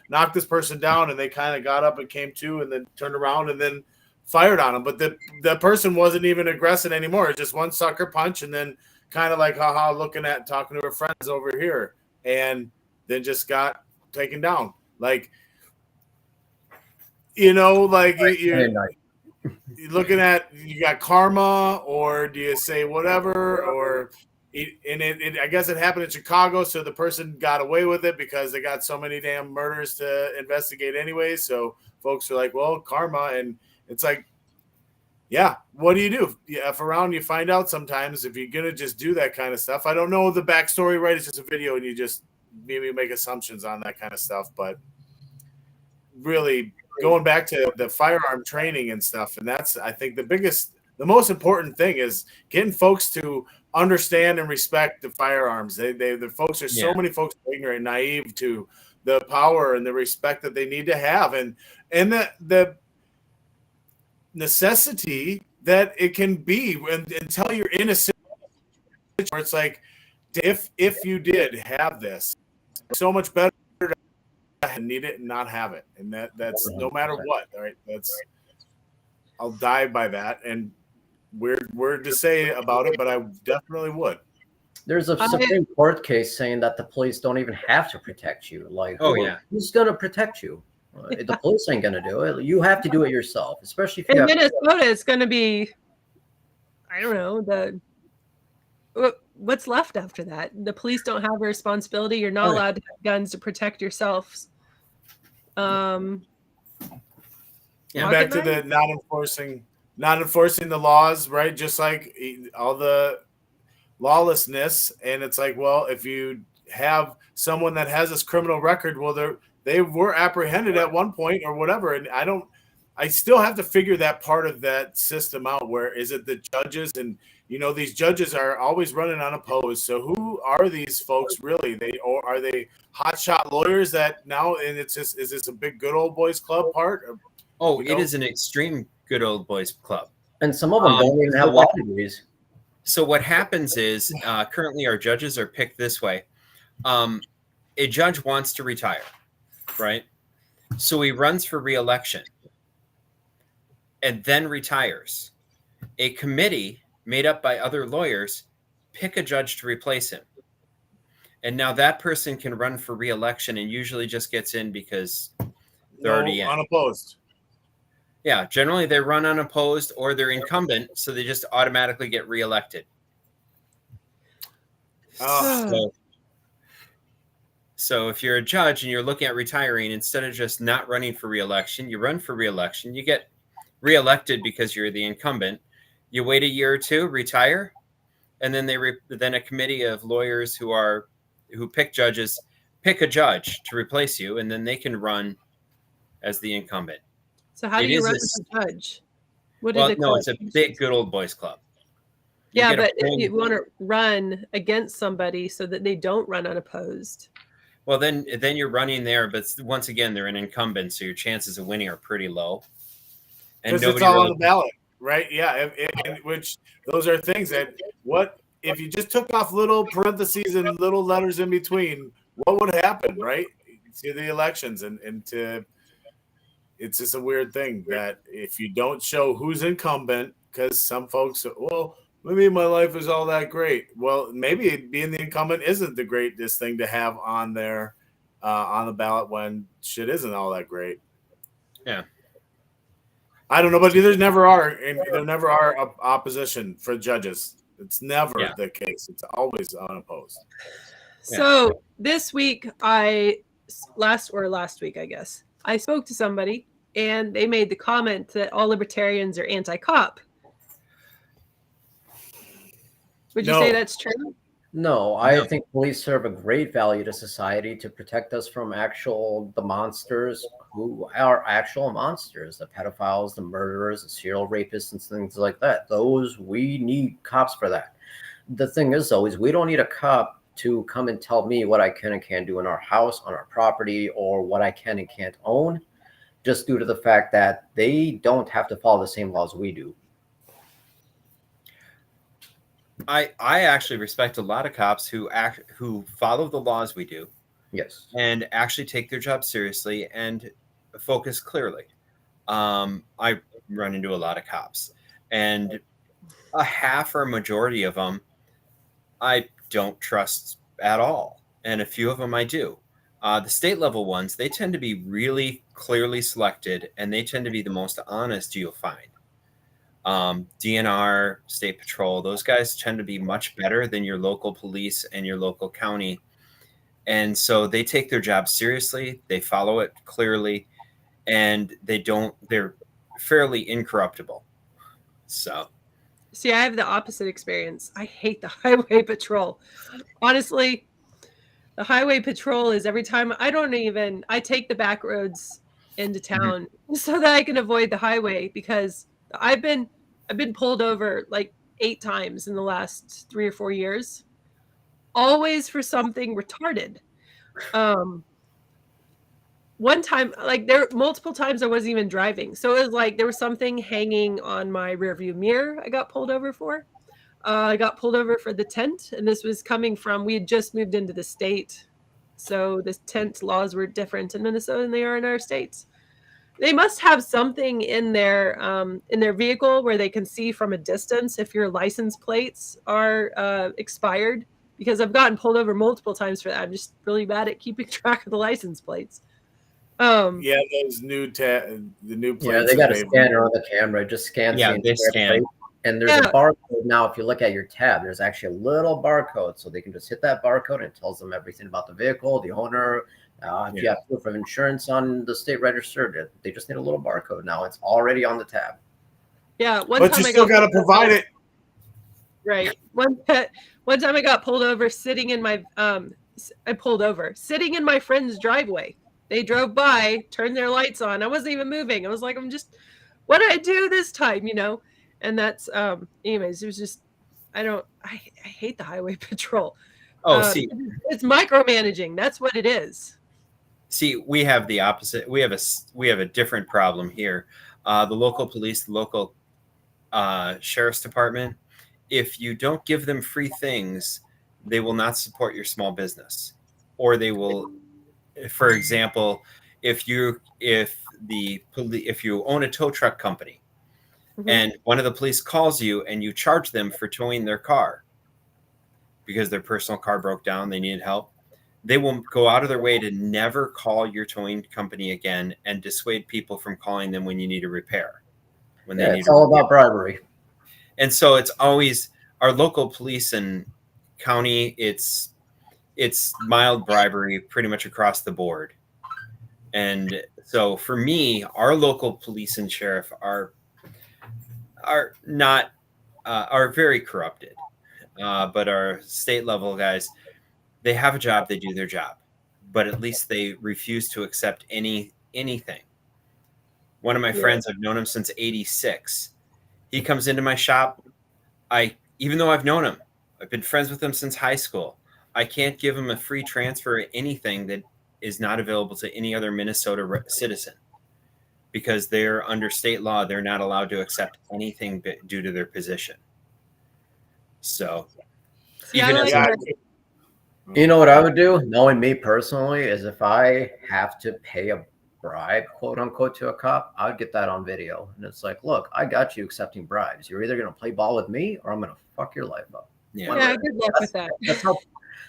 knock this person down, and they kind of got up and came to and then turned around and then fired on him. But the person wasn't even aggressive anymore. It's just one sucker punch and then kind of like, haha, talking to her friends over here, and then just got taken down. Like, like you're looking at, you got karma, or do you say whatever, or I guess it happened in Chicago, so the person got away with it because they got so many damn murders to investigate anyway. So folks are like, well, karma. And it's like, yeah, what do? Yeah, if around you find out sometimes if you're going to just do that kind of stuff. I don't know the backstory, right? It's just a video and you just maybe make assumptions on that kind of stuff. But really going back to the firearm training and stuff, and that's, I think, the most important thing is getting folks to understand and respect the firearms. The folks are so many folks are ignorant, naive to the power and the respect that they need to have, and the necessity that it can be until you're in a situation where it's like, if you did have this, so much better to need it and not have it, and that's no matter what. All right, I'll die by that, and weird to say about it, but I definitely would. There's a Supreme Court case saying that the police don't even have to protect you. Like, who's going to protect you? The police ain't going to do it. You have to do it yourself, especially if you in have Minnesota. It's going to be, I don't know, what's left after that. The police don't have a responsibility. You're not allowed to have guns to protect yourselves. Back to the not enforcing the laws, right? Just like all the lawlessness. And it's like, well, if you have someone that has this criminal record, well, they were apprehended at one point or whatever. And I still have to figure that part of that system out. Where is it the judges? And, these judges are always running unopposed. So who are these folks really? Or are they hotshot lawyers that now, and it's just, is this a big good old boys club part? It is an extreme good old boys club. And some of them don't even have law degrees. So what happens is currently our judges are picked this way. A judge wants to retire, right? So he runs for re-election and then retires. A committee made up by other lawyers pick a judge to replace him. And now that person can run for re-election and usually just gets in because they're already in. Unopposed. Yeah, generally they run unopposed or they're incumbent, so they just automatically get reelected. So if you're a judge and you're looking at retiring, instead of just not running for reelection, you run for reelection. You get reelected because you're the incumbent. You wait a year or two, retire, and then then a committee of lawyers who pick judges pick a judge to replace you, and then they can run as the incumbent. So how do you run as a judge? It's a big good old boys club. But if you want to run against somebody so that they don't run unopposed. Well, then you're running there, but once again, they're an incumbent, so your chances of winning are pretty low. And because it's all on the ballot, right? Yeah, which those are things that if you just took off little parentheses and little letters in between, what would happen, right? To the elections it's just a weird thing that if you don't show who's incumbent, because some folks, well, maybe my life is all that great. Well, maybe being the incumbent isn't the greatest thing to have on there on the ballot when shit isn't all that great. Yeah. I don't know, but there never are opposition for judges. It's never the case. It's always unopposed. So this week, last week, I guess, I spoke to somebody and they made the comment that all libertarians are anti-cop. Would you say that's true? No, I think police serve a great value to society to protect us from the monsters who are actual monsters, the pedophiles, the murderers, the serial rapists, and things like that. We need cops for that. The thing is, though, is we don't need a cop to come and tell me what I can and can't do in our house, on our property, or what I can and can't own, just due to the fact that they don't have to follow the same laws we do. I actually respect a lot of cops who follow the laws we do. Yes. And actually take their job seriously and focus clearly. I run into a lot of cops, and a half or a majority of them I don't trust at all. And a few of them I do. The state level ones, they tend to be really clearly selected, and they tend to be the most honest you'll find. DNR, State Patrol, those guys tend to be much better than your local police and your local county. And so they take their job seriously, they follow it clearly, and they're fairly incorruptible. So. See, I have the opposite experience. I hate the highway patrol. Honestly, the highway patrol is every time I take the back roads into town so that I can avoid the highway, because I've been pulled over like 8 times in the last 3 or 4 years, always for something retarded. One time, like multiple times I wasn't even driving. So it was like there was something hanging on my rearview mirror I got pulled over for. I got pulled over for the tent, and this was coming from, we had just moved into the state. So the tent laws were different in Minnesota than they are in our states. They must have something in their vehicle where they can see from a distance if your license plates are expired, because I've gotten pulled over multiple times for that. I'm just really bad at keeping track of the license plates. Those new the new plates. Yeah, they got a scanner on the camera. Just scans. Yeah, they scan. And there's a barcode now. If you look at your tab, there's actually a little barcode, so they can just hit that barcode and it tells them everything about the vehicle, the owner. If you have proof of insurance on the state register, they just need a little barcode now. It's already on the tab. Yeah, but you still got to provide it. Right. One time I got pulled over sitting in my friend's driveway. They drove by, turned their lights on. I wasn't even moving. I was like, what did I do this time? And that's, anyways, it was just, I hate the highway patrol. See, it's micromanaging. That's what it is. See, we have the opposite. We have a different problem here. The local police, the local sheriff's department, if you don't give them free things, they will not support your small business, or they will. For example, if you own a tow truck company, and one of the police calls you and you charge them for towing their car because their personal car broke down, they needed help, they will go out of their way to never call your towing company again and dissuade people from calling them when you need a repair. It's all about bribery. And so it's always our local police and county, it's mild bribery pretty much across the board. And so for me, our local police and sheriff are very corrupted. But our state level guys, they have a job, they do their job, but at least they refuse to accept anything. One of my friends, I've known him since '86. He comes into my shop. Even though I've known him, I've been friends with him since high school, I can't give him a free transfer or anything that is not available to any other Minnesota citizen, because they're under state law. They're not allowed to accept anything due to their position. So, you know what I would do, knowing me personally, is if I have to pay a bribe, quote unquote, to a cop, I would get that on video. And it's like, look, I got you accepting bribes. You're either going to play ball with me or I'm going to fuck your life up. Yeah, good luck with that.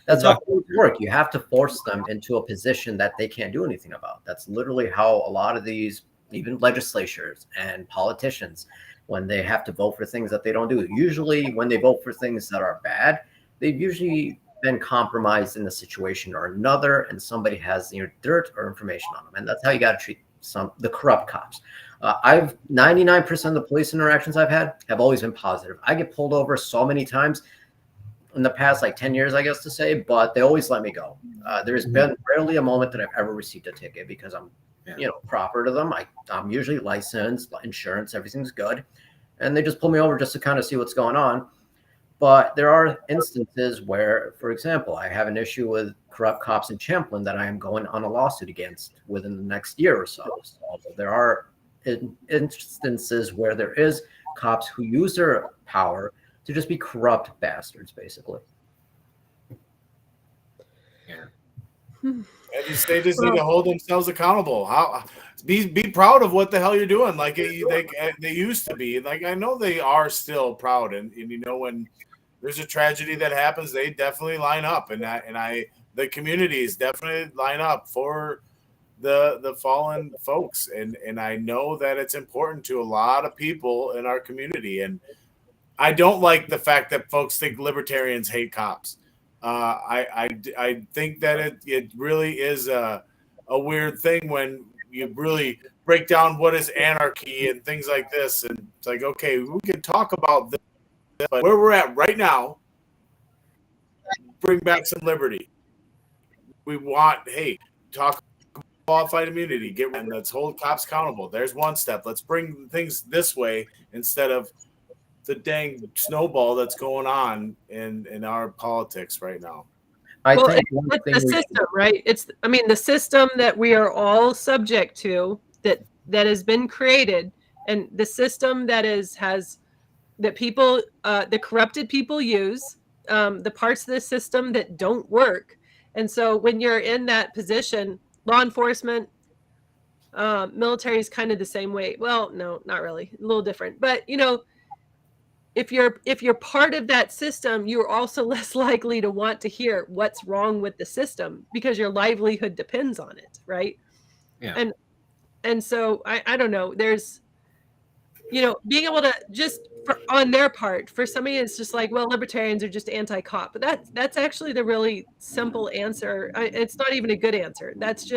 That's how things work. You have to force them into a position that they can't do anything about. That's literally how a lot of these even legislatures and politicians, when they have to vote for things that they don't do. Usually when they vote for things that are bad, they've usually been compromised in a situation or another, and somebody has dirt or information on them. And that's how you got to treat the corrupt cops. I've 99% of the police interactions I've had have always been positive. I get pulled over so many times in the past, like 10 years, I guess to say, but they always let me go. There's been rarely a moment that I've ever received a ticket because I'm, proper to them. I'm usually licensed, insurance, everything's good. And they just pull me over just to kind of see what's going on. But there are instances where, for example, I have an issue with corrupt cops in Champlin that I am going on a lawsuit against within the next year or so. So there are instances where there is cops who use their power to just be corrupt bastards, basically. Yeah. They just need to hold themselves accountable. Be proud of what the hell you're doing. Like they used to be. Like I know they are still proud, and when there's a tragedy that happens, they definitely line up, and the communities definitely line up for the fallen folks, and I know that it's important to a lot of people in our community, and I don't like the fact that folks think libertarians hate cops. I think that it really is a weird thing when you really break down what is anarchy and things like this, and it's like, okay, we can talk about this, but where we're at right now, bring back some liberty. We want, talk qualified immunity, and let's hold cops accountable. There's one step. Let's bring things this way instead of the dang snowball that's going on in our politics right now. I think it's the system, right? The system that we are all subject to, that has been created, and the system that people, the corrupted people use, the parts of the system that don't work. And so when you're in that position, law enforcement, military is kind of the same way. Well, no, not really, a little different, but if you're part of that system, you're also less likely to want to hear what's wrong with the system because your livelihood depends on it, right? Yeah. And so I don't know. There's, being able to on their part, for somebody it's just like, well, libertarians are just anti-cop, but that's actually the really simple answer. It's not even a good answer. That's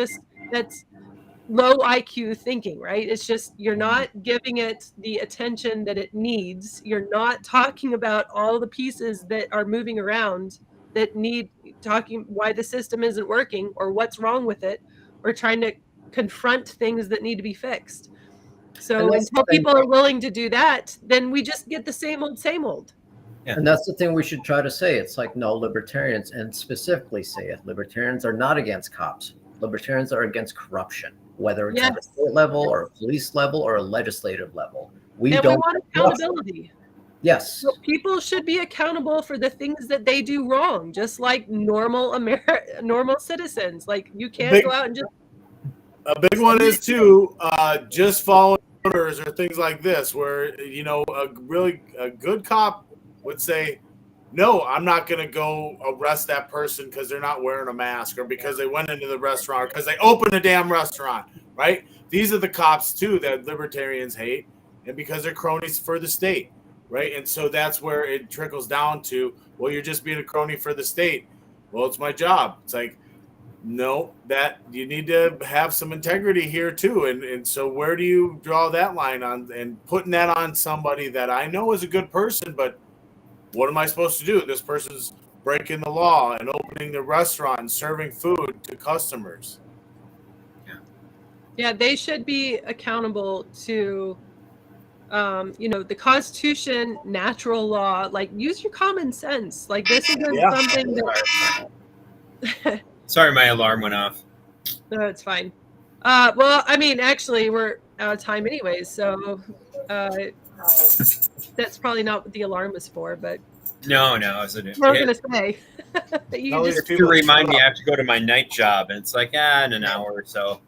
low IQ thinking, right? It's just you're not giving it the attention that it needs. You're not talking about all the pieces that are moving around that need talking, why the system isn't working or what's wrong with it, or trying to confront things that need to be fixed. So until people are willing to do that, then we just get the same old. Yeah. And that's the thing we should try to say. It's like, no, libertarians, and specifically say it, libertarians are not against cops. Libertarians are against corruption, whether it's at a state level or a police level or a legislative level. We want accountability. Yes. So people should be accountable for the things that they do wrong, just like normal citizens. Like you can't go out and just. A big one is too, just following orders or things like this, where a good cop would say, no, I'm not going to go arrest that person because they're not wearing a mask or because they went into the restaurant or because they opened a damn restaurant, right? These are the cops, too, that libertarians hate, and because they're cronies for the state, right? And so that's where it trickles down to, well, you're just being a crony for the state. Well, it's my job. It's like, no, that you need to have some integrity here, too. And so where do you draw that line on and putting that on somebody that I know is a good person, but what am I supposed to do? This person's breaking the law and opening the restaurant and serving food to customers. Yeah, they should be accountable to, the Constitution, natural law. Like, use your common sense. Like, this isn't something that. Sorry, my alarm went off. No, it's fine. Well, actually, we're out of time anyways, so. That's probably not what the alarm was for, but no, I was going to say. Just to remind me, I have to go to my night job, and it's like in an hour or so.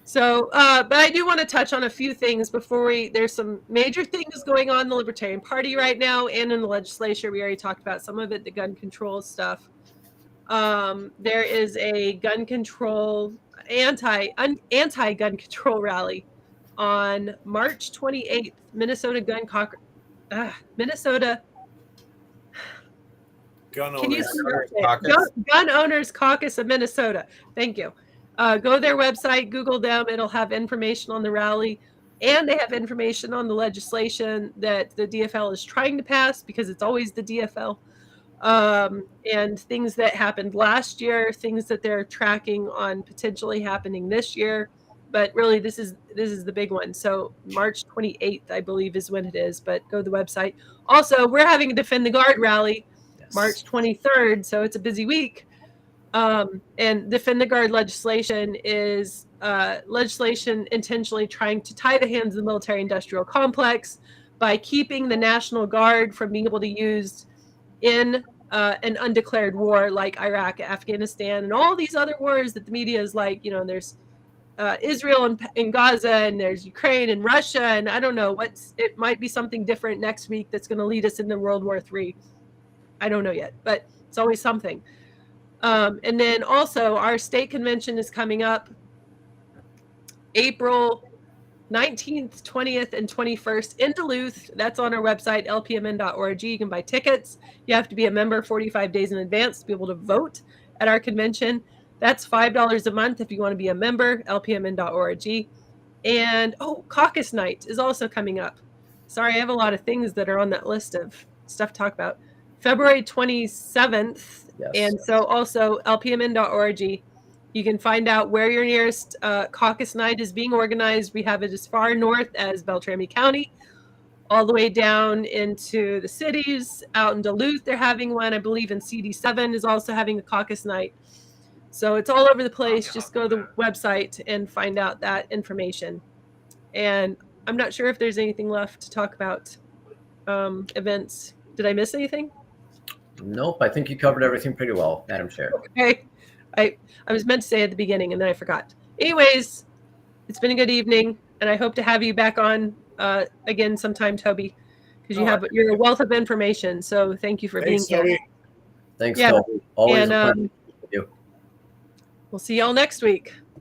So, but I do want to touch on a few things before there's some major things going on in the Libertarian Party right now and in the legislature. We already talked about some of it, the gun control stuff. There is a gun control, anti-gun control rally on March 28th, Minnesota Minnesota. Gun Can you owners. Gun Owners Caucus of Minnesota. Thank you. Go to their website, Google them. It'll have information on the rally, and they have information on the legislation that the DFL is trying to pass, because it's always the DFL, and things that happened last year, things that they're tracking on potentially happening this year. But really, this is the big one. So March 28th, I believe, is when it is. But go to the website. Also, we're having a Defend the Guard rally March 23rd, so it's a busy week. And Defend the Guard legislation is legislation intentionally trying to tie the hands of the military-industrial complex by keeping the National Guard from being able to be used in an undeclared war like Iraq, Afghanistan, and all these other wars that the media is like, there's Israel and Gaza, and there's Ukraine and Russia, and I don't know it might be something different next week that's going to lead us into World War III. I don't know yet, but it's always something. And then also our state convention is coming up April 19th, 20th, and 21st in Duluth. That's on our website, lpmn.org. You can buy tickets. You have to be a member 45 days in advance to be able to vote at our convention. That's $5 a month if you want to be a member, lpmn.org. And, caucus night is also coming up. Sorry, I have a lot of things that are on that list of stuff to talk about. February 27th, yes. And so also lpmn.org. You can find out where your nearest caucus night is being organized. We have it as far north as Beltrami County, all the way down into the cities. Out in Duluth, they're having one. I believe in CD7 is also having a caucus night. So it's all over the place. Just go to the website and find out that information. And I'm not sure if there's anything left to talk about events. Did I miss anything? Nope, I think you covered everything pretty well, Madam Chair. Okay. I was meant to say at the beginning, and then I forgot. Anyways, it's been a good evening, and I hope to have you back on again sometime, Toby, because you're a wealth of information. So thank you for being here. Thanks, Toby. Always a pleasure. We'll see y'all next week.